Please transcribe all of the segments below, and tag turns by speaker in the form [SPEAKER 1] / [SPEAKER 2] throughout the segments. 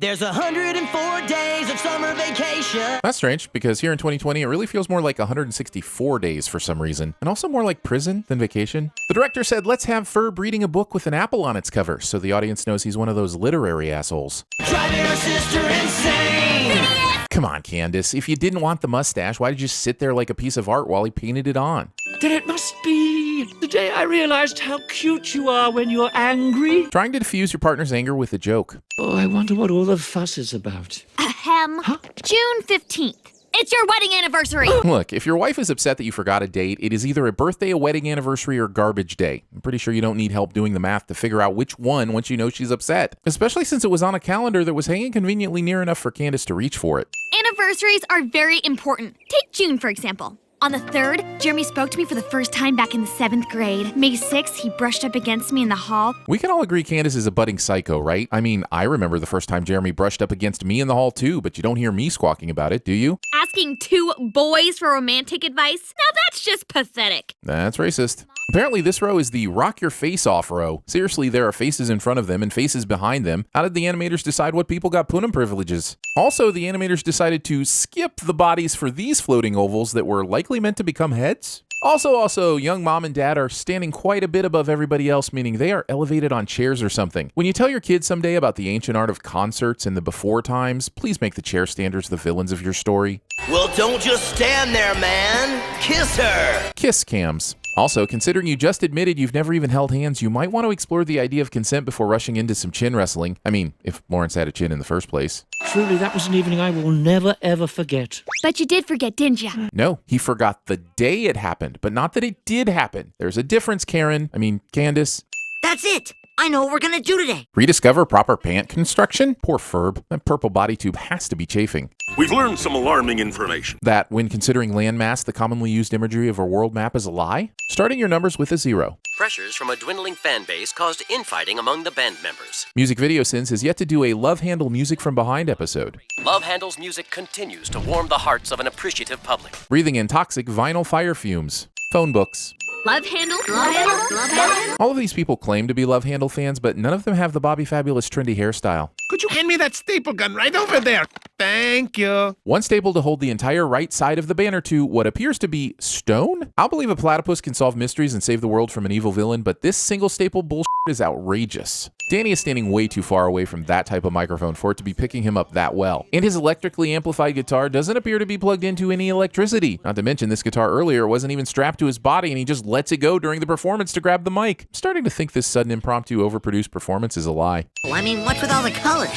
[SPEAKER 1] There's 104 days of summer vacation.
[SPEAKER 2] That's strange, because here in 2020, it really feels more like 164 days for some reason, and also more like prison than vacation. The director said, let's have Ferb reading a book with an apple on its cover, so the audience knows he's one of those literary assholes.
[SPEAKER 1] Driving our sister insane.
[SPEAKER 2] Come on, Candace. If you didn't want the mustache, why did you sit there like a piece of art while he painted it on?
[SPEAKER 3] Then it must be the day I realized how cute you are when you're angry.
[SPEAKER 2] Trying to diffuse your partner's anger with a joke.
[SPEAKER 3] Oh, I wonder what all the fuss is about.
[SPEAKER 4] Ahem. June 15th. It's your wedding anniversary.
[SPEAKER 2] Look, if your wife is upset that you forgot a date, it is either a birthday, a wedding anniversary, or garbage day. I'm pretty sure you don't need help doing the math to figure out which one once you know she's upset. Especially since it was on a calendar that was hanging conveniently near enough for Candace to reach for it.
[SPEAKER 4] Anniversaries are very important. Take June, for example. On the 3rd, Jeremy spoke to me for the first time back in the 7th grade. May 6th, he brushed up against me in the hall.
[SPEAKER 2] We can all agree Candace is a budding psycho, right? I mean, I remember the first time Jeremy brushed up against me in the hall too, but you don't hear me squawking about it, do you?
[SPEAKER 4] Asking 2 boys for romantic advice? Now that's just pathetic.
[SPEAKER 2] That's racist. Apparently this row is the rock your face off row. Seriously, there are faces in front of them and faces behind them. How did the animators decide what people got Punim privileges? Also, the animators decided to skip the bodies for these floating ovals that were likely meant to become heads. Also, young mom and dad are standing quite a bit above everybody else, meaning they are elevated on chairs or something. When you tell your kids someday about the ancient art of concerts in the before times, please make the chair standers the villains of your story.
[SPEAKER 1] Well, don't just stand there, man. Kiss her.
[SPEAKER 2] Kiss cams. Also, considering you just admitted you've never even held hands, you might want to explore the idea of consent before rushing into some chin wrestling. I mean, if Lawrence had a chin in the first place.
[SPEAKER 3] Truly, that was an evening I will never, ever forget.
[SPEAKER 4] But you did forget, didn't you?
[SPEAKER 2] No, he forgot the day it happened, but not that it did happen. There's a difference, Candace.
[SPEAKER 5] That's it. I know what we're gonna do today.
[SPEAKER 2] Rediscover proper pant construction? Poor Ferb. That purple body tube has to be chafing.
[SPEAKER 6] We've learned some alarming information.
[SPEAKER 2] That, when considering landmass, the commonly used imagery of a world map is a lie? Starting your numbers with a 0.
[SPEAKER 7] Pressures from a dwindling fan base caused infighting among the band members.
[SPEAKER 2] Music TVSins has yet to do a Love Handle Music from Behind episode.
[SPEAKER 7] Love Handel's music continues to warm the hearts of an appreciative public.
[SPEAKER 2] Breathing in toxic vinyl fire fumes. Phone books.
[SPEAKER 4] Love handle? Love handle? Love handle?
[SPEAKER 2] All of these people claim to be Love Handle fans, but none of them have the Bobby Fabulous trendy hairstyle.
[SPEAKER 8] Could you hand me that staple gun right over there? Thank you.
[SPEAKER 2] One staple to hold the entire right side of the banner to what appears to be stone? I'll believe a platypus can solve mysteries and save the world from an evil villain, but this single staple bullshit is outrageous. Danny is standing way too far away from that type of microphone for it to be picking him up that well. And his electrically amplified guitar doesn't appear to be plugged into any electricity. Not to mention this guitar earlier wasn't even strapped to his body and he just lets it go during the performance to grab the mic. I'm starting to think this sudden impromptu overproduced performance is a lie.
[SPEAKER 5] Well, I mean, what's with all the colors?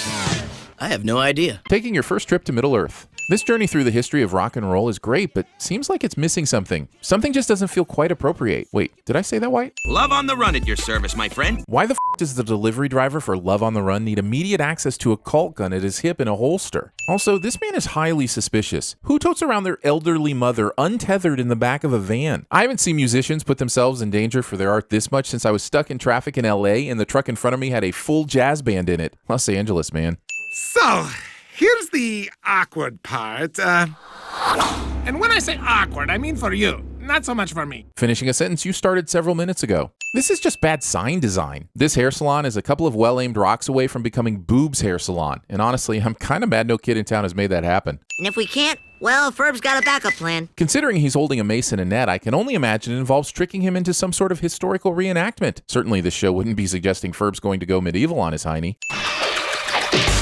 [SPEAKER 1] I have no idea.
[SPEAKER 2] Taking your first trip to Middle Earth. This journey through the history of rock and roll is great, but seems like it's missing something. Something just doesn't feel quite appropriate. Wait, did I say that right?
[SPEAKER 9] Love on the Run at your service, my friend.
[SPEAKER 2] Why the does the delivery driver for Love on the Run need immediate access to a Colt gun at his hip in a holster? Also, this man is highly suspicious. Who totes around their elderly mother untethered in the back of a van? I haven't seen musicians put themselves in danger for their art this much since I was stuck in traffic in LA and the truck in front of me had a full jazz band in it. Los Angeles, man.
[SPEAKER 8] So, here's the awkward part. And when I say awkward, I mean for you, not so much for me.
[SPEAKER 2] Finishing a sentence you started several minutes ago. This is just bad sign design. This hair salon is a couple of well-aimed rocks away from becoming Boob's Hair Salon. And honestly, I'm kind of mad no kid in town has made that happen.
[SPEAKER 5] And if we can't, well, Ferb's got a backup plan.
[SPEAKER 2] Considering he's holding a mace and a net, I can only imagine it involves tricking him into some sort of historical reenactment. Certainly this show wouldn't be suggesting Ferb's going to go medieval on his hiney.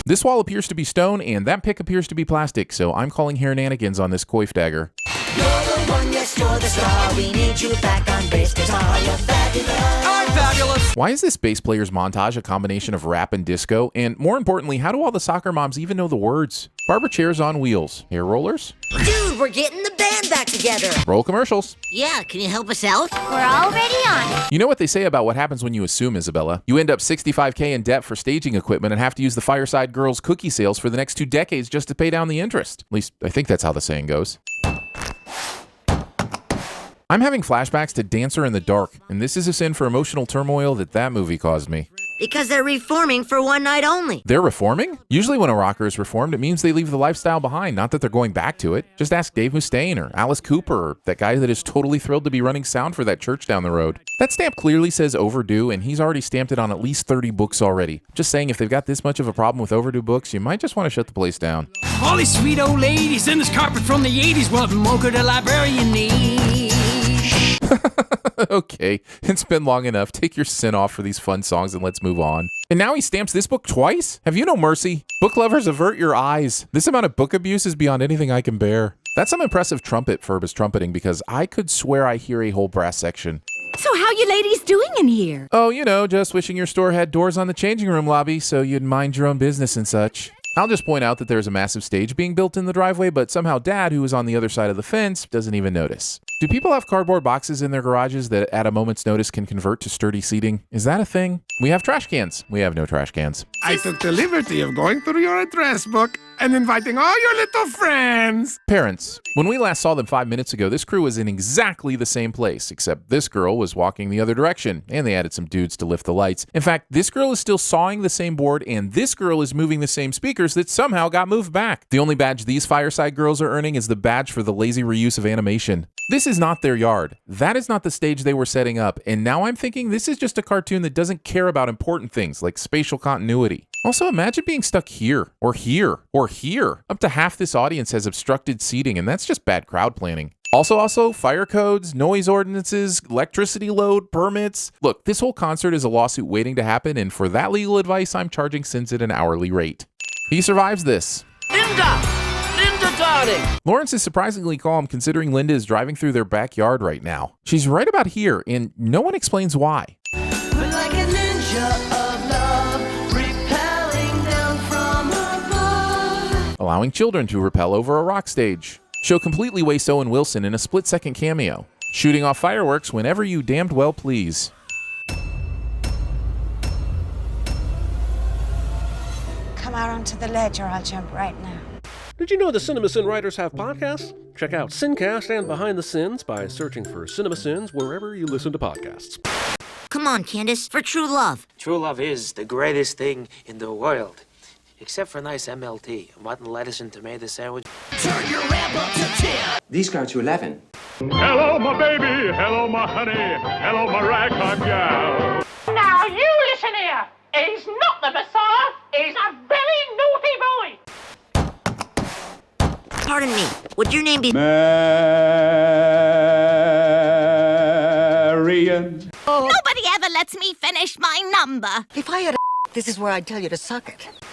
[SPEAKER 2] This wall appears to be stone, and that pick appears to be plastic, so I'm calling Hernanigans on this coif dagger.
[SPEAKER 1] You're the one, yes, you're the star. We need you back on bass guitar. You're fabulous. I'm fabulous.
[SPEAKER 2] Why is this bass player's montage a combination of rap and disco? And more importantly, how do all the soccer moms even know the words? Barber chairs on wheels. Hair rollers?
[SPEAKER 5] Dude, we're getting the band back together.
[SPEAKER 2] Roll commercials.
[SPEAKER 5] Yeah, can you help us out?
[SPEAKER 4] We're already on it.
[SPEAKER 2] You know what they say about what happens when you assume, Isabella? You end up $65K in debt for staging equipment and have to use the Fireside Girls cookie sales for the next 2 decades just to pay down the interest. At least, I think that's how the saying goes. I'm having flashbacks to Dancer in the Dark, and this is a sin for emotional turmoil that movie caused me.
[SPEAKER 5] Because they're reforming for one night only.
[SPEAKER 2] They're reforming? Usually when a rocker is reformed, it means they leave the lifestyle behind, not that they're going back to it. Just ask Dave Mustaine or Alice Cooper or that guy that is totally thrilled to be running sound for that church down the road. That stamp clearly says overdue, and he's already stamped it on at least 30 books already. Just saying, if they've got this much of a problem with overdue books, you might just want to shut the place down.
[SPEAKER 3] All these sweet old ladies in this carpet from the 80s want Mocha the librarian needs.
[SPEAKER 2] Okay, it's been long enough. Take your sin off for these fun songs and let's move on. And now he stamps this book twice? Have you no mercy? Book lovers, avert your eyes. This amount of book abuse is beyond anything I can bear. That's some impressive trumpet Ferb is trumpeting, because I could swear I hear a whole brass section.
[SPEAKER 10] So how you ladies doing in here?
[SPEAKER 2] Oh, you know, just wishing your store had doors on the changing room lobby so you'd mind your own business and such. I'll just point out that there's a massive stage being built in the driveway, but somehow Dad, who is on the other side of the fence, doesn't even notice. Do people have cardboard boxes in their garages that at a moment's notice can convert to sturdy seating? Is that a thing? We have trash cans. We have no trash cans.
[SPEAKER 8] I took the liberty of going through your address book and inviting all your little friends.
[SPEAKER 2] Parents, when we last saw them 5 minutes ago, this crew was in exactly the same place, except this girl was walking the other direction, and they added some dudes to lift the lights. In fact, this girl is still sawing the same board, and this girl is moving the same speakers that somehow got moved back. The only badge these Fireside girls are earning is the badge for the lazy reuse of animation. This is not their yard. That is not the stage they were setting up, and now I'm thinking this is just a cartoon that doesn't care about important things like spatial continuity. Also, imagine being stuck here, or here, or here. Up to half this audience has obstructed seating, and that's just bad crowd planning. Also, fire codes, noise ordinances, electricity load, permits. Look, this whole concert is a lawsuit waiting to happen, and for that legal advice, I'm charging Sins at an hourly rate. He survives this.
[SPEAKER 3] Linda, darling.
[SPEAKER 2] Lawrence is surprisingly calm considering Linda is driving through their backyard right now. She's right about here, and no one explains why.
[SPEAKER 1] We're like a ninja of love, repelling down from above.
[SPEAKER 2] Allowing children to rappel over a rock stage. Show completely waste Owen Wilson in a split-second cameo. Shooting off fireworks whenever you damned well please.
[SPEAKER 10] Come out onto the ledge or I'll jump right now.
[SPEAKER 11] Did you know the CinemaSin writers have podcasts? Check out Sincast and Behind the Sins by searching for CinemaSins wherever you listen to podcasts.
[SPEAKER 5] Come on, Candace, for true love.
[SPEAKER 12] True love is the greatest thing in the world. Except for a nice MLT, a mutton, lettuce, and tomato sandwich.
[SPEAKER 1] Turn your ramp up to 10.
[SPEAKER 13] These go to 11.
[SPEAKER 14] Hello, my baby. Hello, my honey. Hello, my ragtime gal.
[SPEAKER 15] Now, you listen here. He's not the Messiah. He's a very naughty boy.
[SPEAKER 5] Pardon me, would your name be
[SPEAKER 13] Marion?
[SPEAKER 4] Nobody ever lets me finish my number.
[SPEAKER 10] If I had a this is where I'd tell you to suck it.